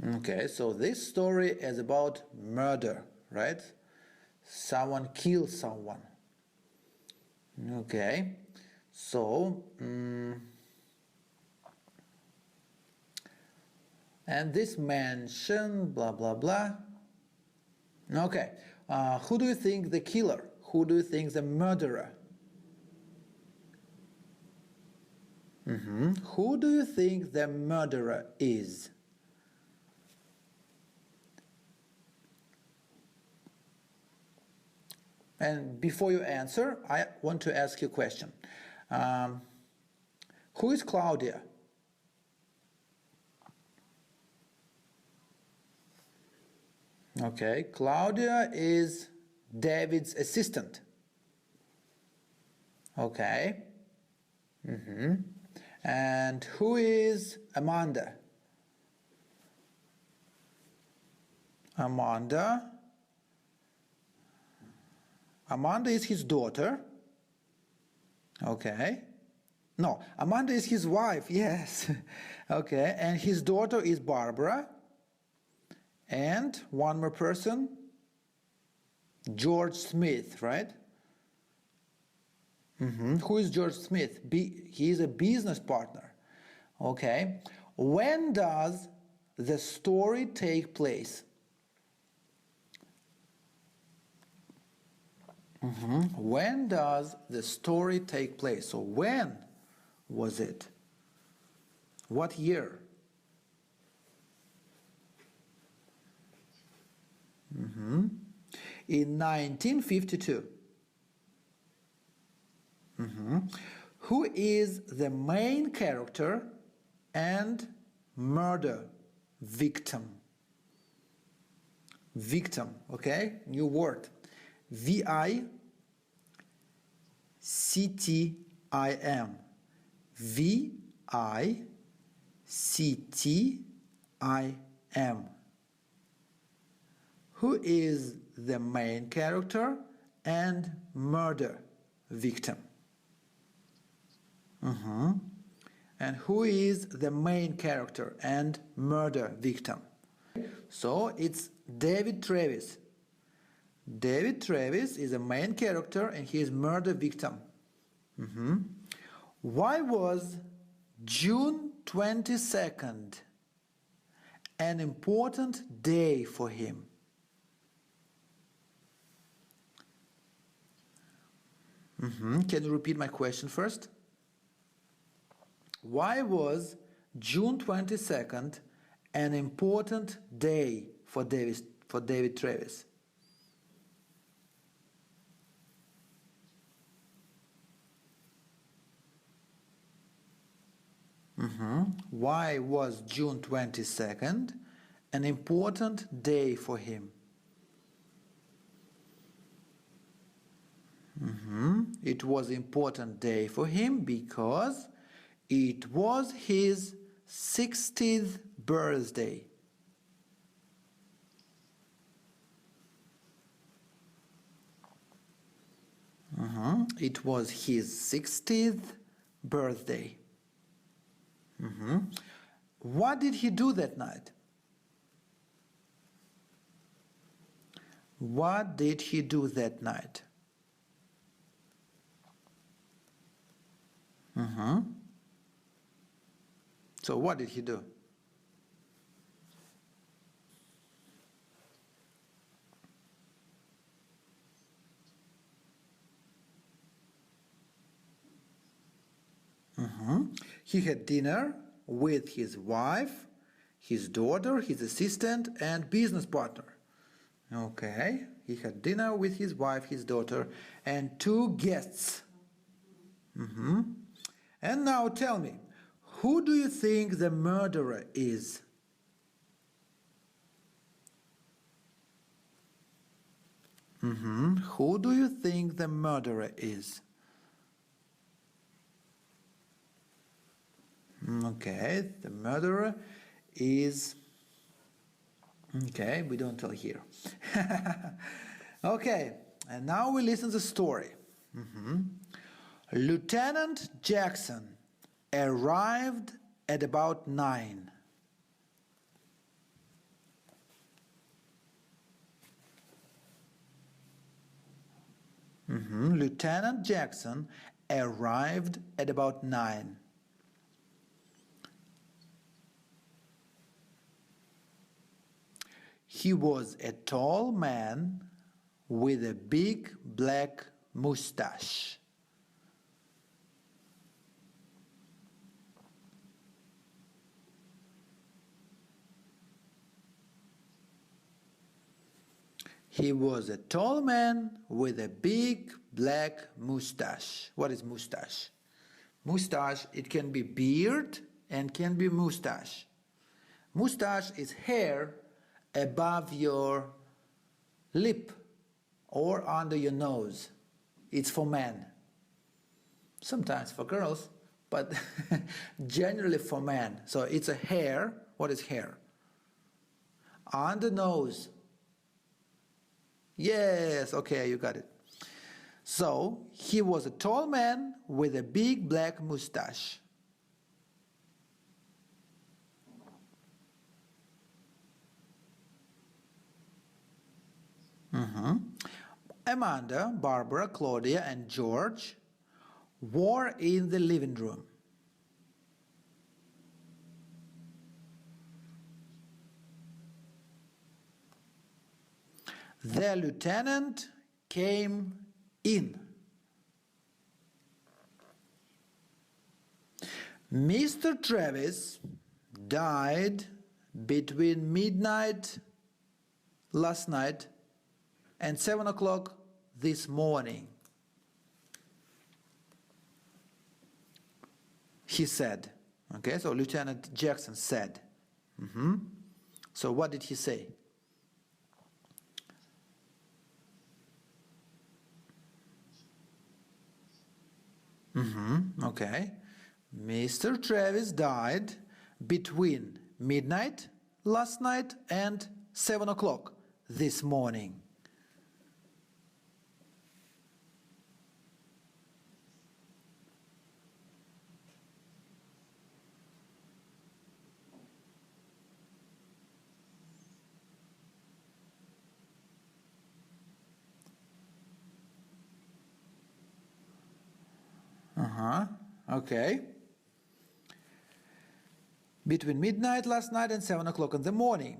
Okay, so this story is about murder, right? Someone kills someone. Okay, so and this mansion, blah blah blah. Okay, who do you think the killer? Who do you think the murderer? Who do you think the murderer is? And before you answer, I want to ask you a question. Who is Claudia? Okay, Claudia is David's assistant. Okay. And who is Amanda? Amanda is his daughter. Okay. No, Amanda is his wife, yes. Okay, and his daughter is Barbara. And one more person, George Smith, right? Who is George Smith? He is a business partner. Okay. When does the story take place? When does the story take place? So when was it? What year? In 1952. Who is the main character and murder victim? Victim, okay? New word. V-I-C-T-I-M. V-I-C-T-I-M. Who is the main character and murder victim? And who is the main character and murder victim? So it's David Travis. David Travis is the main character and he is murder victim. Why was June 22nd an important day for him? Can you repeat my question first? Why was June 22nd an important day for David Travis? Why was June 22nd an important day for him? It was an important day for him because it was his 60th birthday. It was his 60th birthday. What did he do that night? What did he do that night? So what did he do? He had dinner with his wife, his daughter, his assistant, and business partner. Okay, he had dinner with his wife, his daughter, and 2 guests. And now tell me, who do you think the murderer is? Who do you think the murderer is? Okay, the murderer is... Okay, we don't tell here. Okay, and now we listen to the story. Lieutenant Jackson arrived at about 9. Lieutenant Jackson arrived at about 9. He was a tall man with a big black mustache. He was a tall man with a big black mustache. What is mustache? Mustache, it can be beard and can be mustache. Mustache is hair above your lip or under your nose. It's for men. Sometimes for girls, but generally for men. So it's a hair. What is hair? On the nose. Yes, okay, you got it. So he was a tall man with a big black mustache. Amanda, Barbara, Claudia, and George were in the living room. The lieutenant came in. Mr. Travis died between midnight last night and 7 o'clock this morning, he said. Okay, so Lieutenant Jackson said. So what did he say? Okay. Mr. Travis died between midnight last night and 7 o'clock this morning. Okay. Between midnight last night and 7 o'clock in the morning,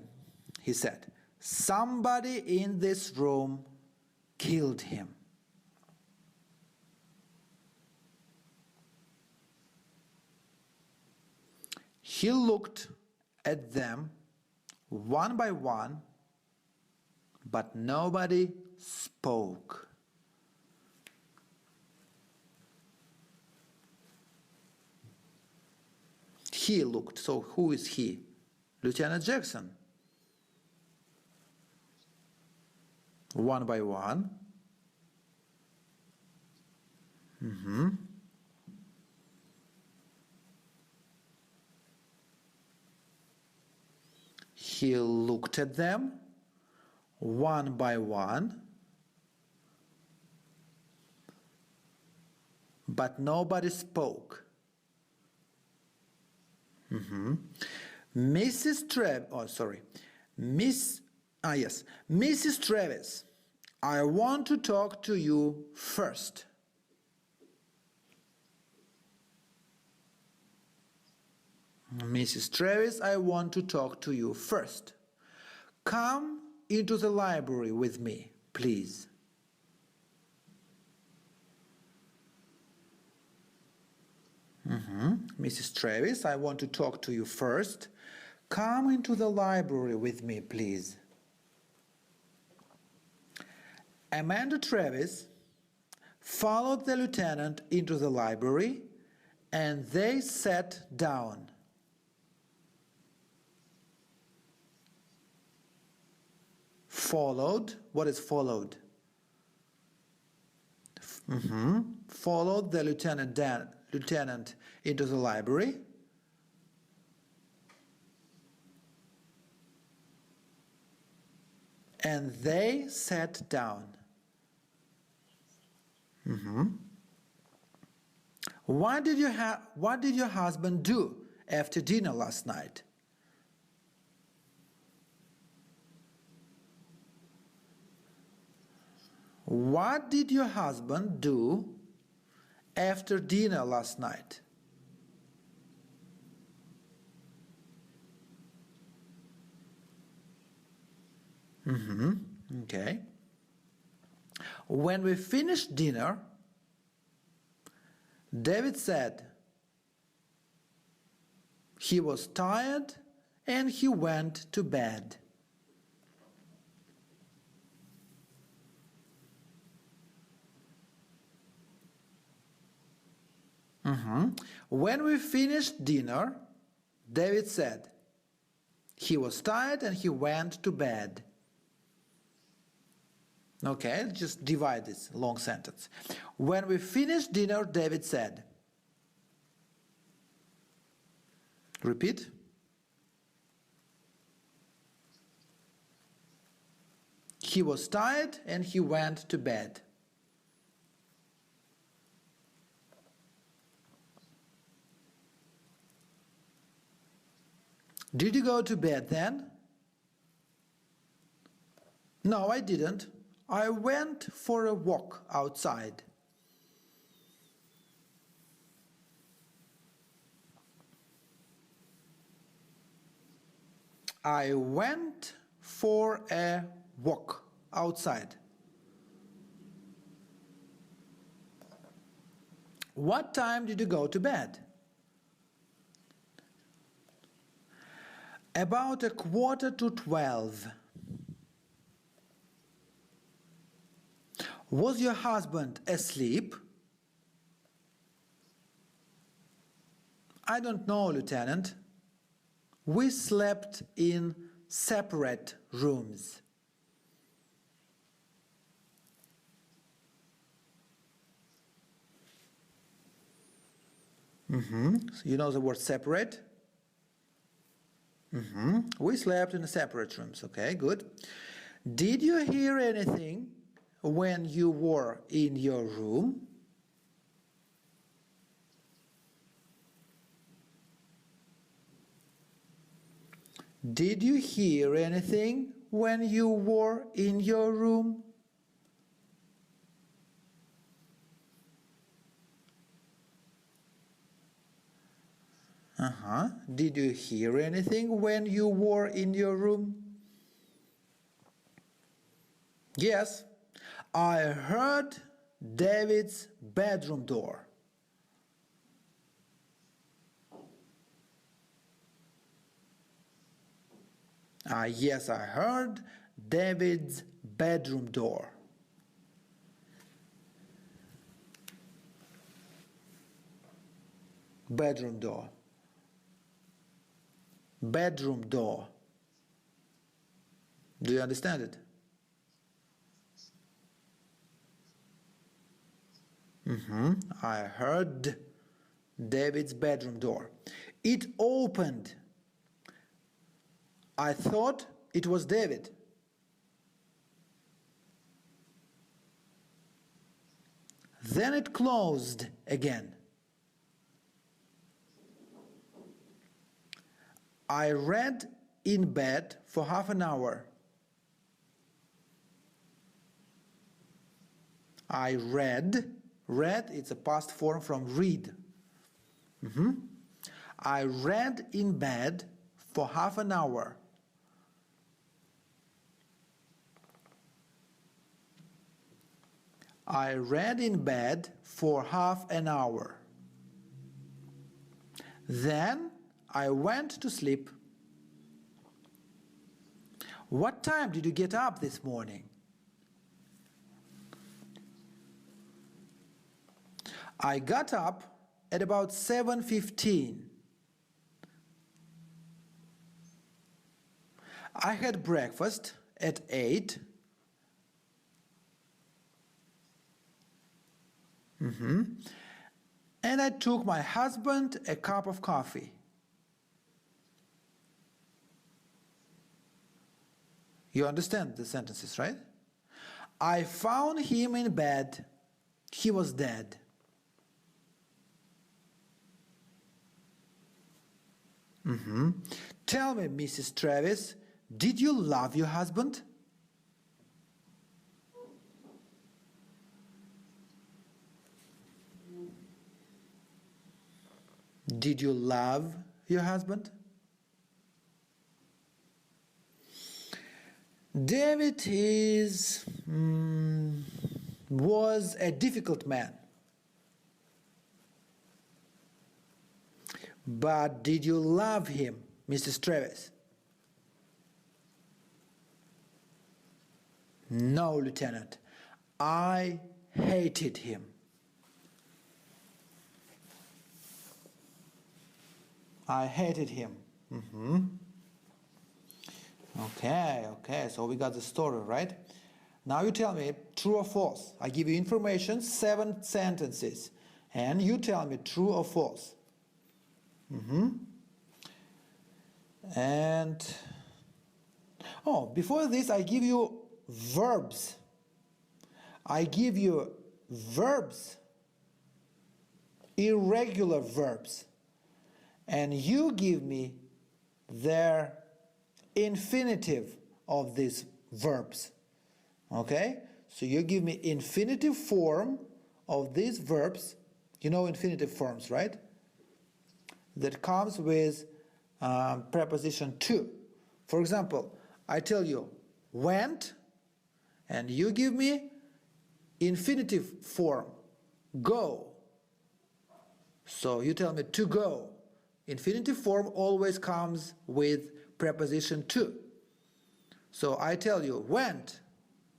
he said, somebody in this room killed him. He looked at them one by one, but nobody spoke. He looked. So who is he? Lieutenant Jackson. One by one. He looked at them one by one, but nobody spoke. Mrs. Travis, I want to talk to you first. Mrs. Travis, I want to talk to you first. Come into the library with me, please. Mrs. Travis, I want to talk to you first. Come into the library with me, please. Amanda Travis followed the lieutenant into the library and they sat down. Followed, what is followed? Followed the lieutenant into the library. And they sat down. What did your husband do after dinner last night? What did your husband do after dinner last night? Okay. When we finished dinner, David said he was tired and he went to bed. When we finished dinner, David said he was tired and he went to bed. Okay, just divide this long sentence. When we finished dinner, David said. Repeat. He was tired and he went to bed. Did you go to bed then? No, I didn't. I went for a walk outside. I went for a walk outside. What time did you go to bed? About 11:45. Was your husband asleep? I don't know, Lieutenant. We slept in separate rooms. So you know the word separate? We slept in separate rooms. Okay, good. Did you hear anything when you were in your room? Did you hear anything when you were in your room? Did you hear anything when you were in your room? Yes, I heard David's bedroom door. Yes, I heard David's bedroom door. Bedroom door. Bedroom door. Do you understand it? I heard David's bedroom door. It opened. I thought it was David. Then it closed again. I read in bed for half an hour. I read, it's a past form from read. I read in bed for half an hour. I read in bed for half an hour. Then I went to sleep. What time did you get up this morning? I got up at about 7:15. I had breakfast at 8. And I took my husband a cup of coffee. You understand the sentences, right? I found him in bed. He was dead. Tell me, Mrs. Travis, did you love your husband? Did you love your husband? David was a difficult man. But did you love him, Mrs. Travis? No, Lieutenant. I hated him. I hated him. Okay, so we got the story, right? Now you tell me true or false. I give you information, 7 sentences, and you tell me true or false. And before this I give you verbs. Irregular verbs, and you give me their infinitive of these verbs. Okay, so you give me infinitive form of these verbs. You know infinitive forms, right? That comes with preposition to. For example, I tell you went, and you give me infinitive form, go. So you tell me to go. Infinitive form always comes with preposition to. So I tell you went,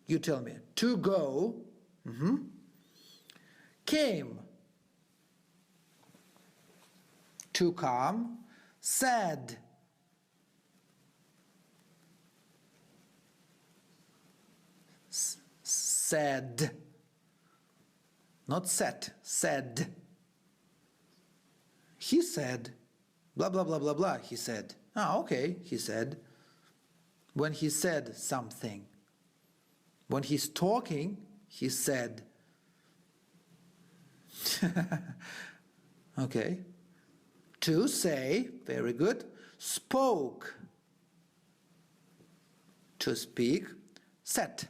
you tell me to go. Came, to come. Said, said, not set, said. He said, blah blah blah blah blah, he said. Okay, he said. When he said something. When he's talking, he said. Okay. To say, very good. Spoke, to speak. Set.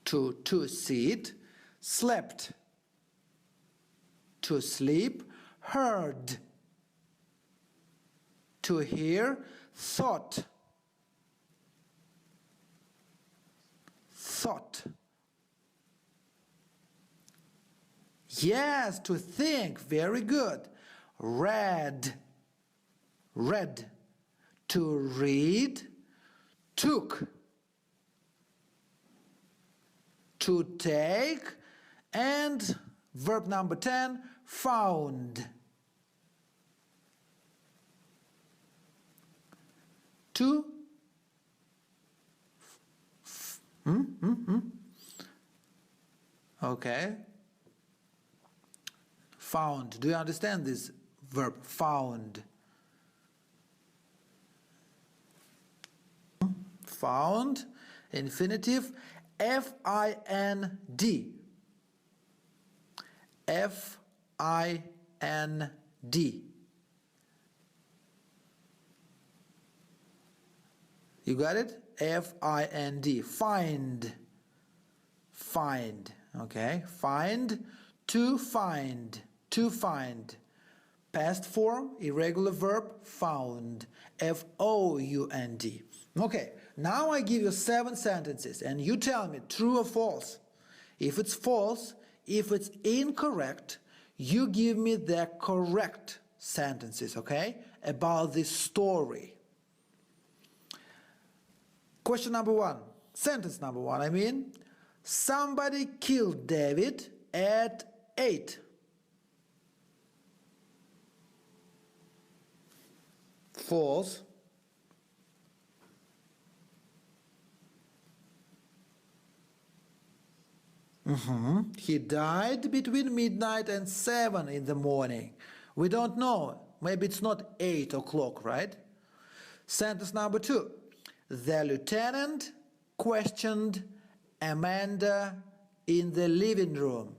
To sit. Slept, to sleep. Heard, to hear. Thought, yes, to think, very good. Read, to read. Took, to take. And verb number 10, found, to okay, found. Do you understand this verb, found? Found, infinitive, F-I-N-D. F-I-N-D. You got it? F-I-N-D. Find. Find. Okay. Find. To find. To find. Past form, irregular verb, found. F-O-U-N-D. Okay. Now I give you 7 sentences and you tell me true or false. If it's false, if it's incorrect, you give me the correct sentences, okay, about this story. Question number 1, sentence number 1, I mean, somebody killed David at 8. False. He died between midnight and 7 in the morning. We don't know. Maybe it's not 8 o'clock, right? Sentence number 2. The lieutenant questioned Amanda in the living room.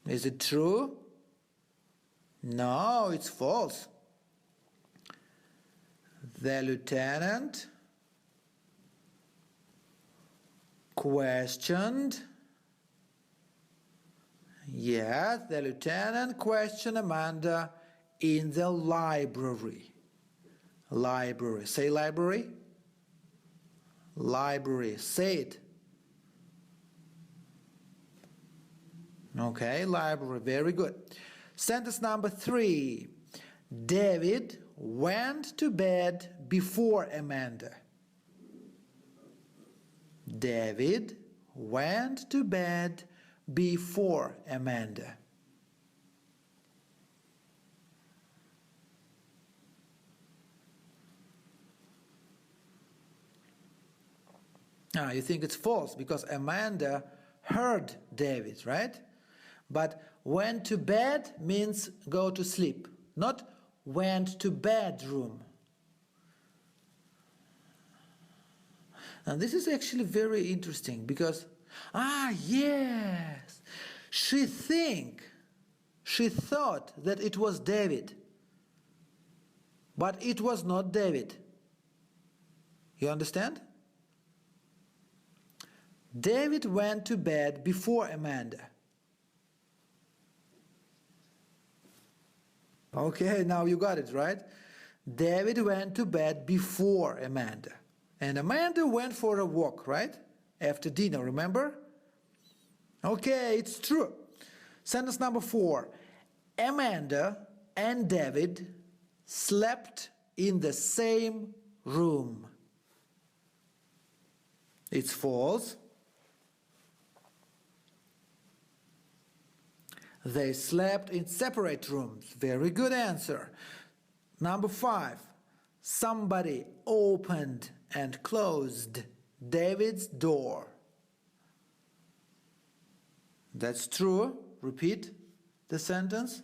Is it true? No, it's false. The lieutenant questioned Yes, the lieutenant questioned Amanda in the library. Library. Say library. Library. Say it. Okay, library. Very good. Sentence number 3. David went to bed before Amanda. David went to bed before Amanda. Now you think it's false because Amanda heard David, right? But went to bed means go to sleep, not went to bedroom. And this is actually very interesting because, yes, she thought that it was David, but it was not David. You understand? David went to bed before Amanda. Okay, now you got it, right? David went to bed before Amanda. And Amanda went for a walk, right? After dinner, remember? Okay, it's true. Sentence number 4. Amanda and David slept in the same room. It's false. They slept in separate rooms. Very good answer. Number 5. Somebody opened and closed David's door. That's true. Repeat the sentence.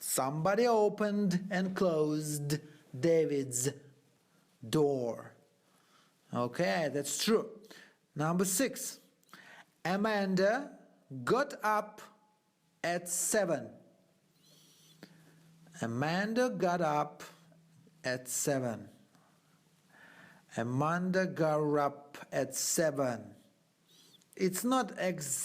Somebody opened and closed David's door. Okay, that's true. Number 6. Amanda got up at 7. Amanda got up at 7. Amanda got up at 7. It's not exact.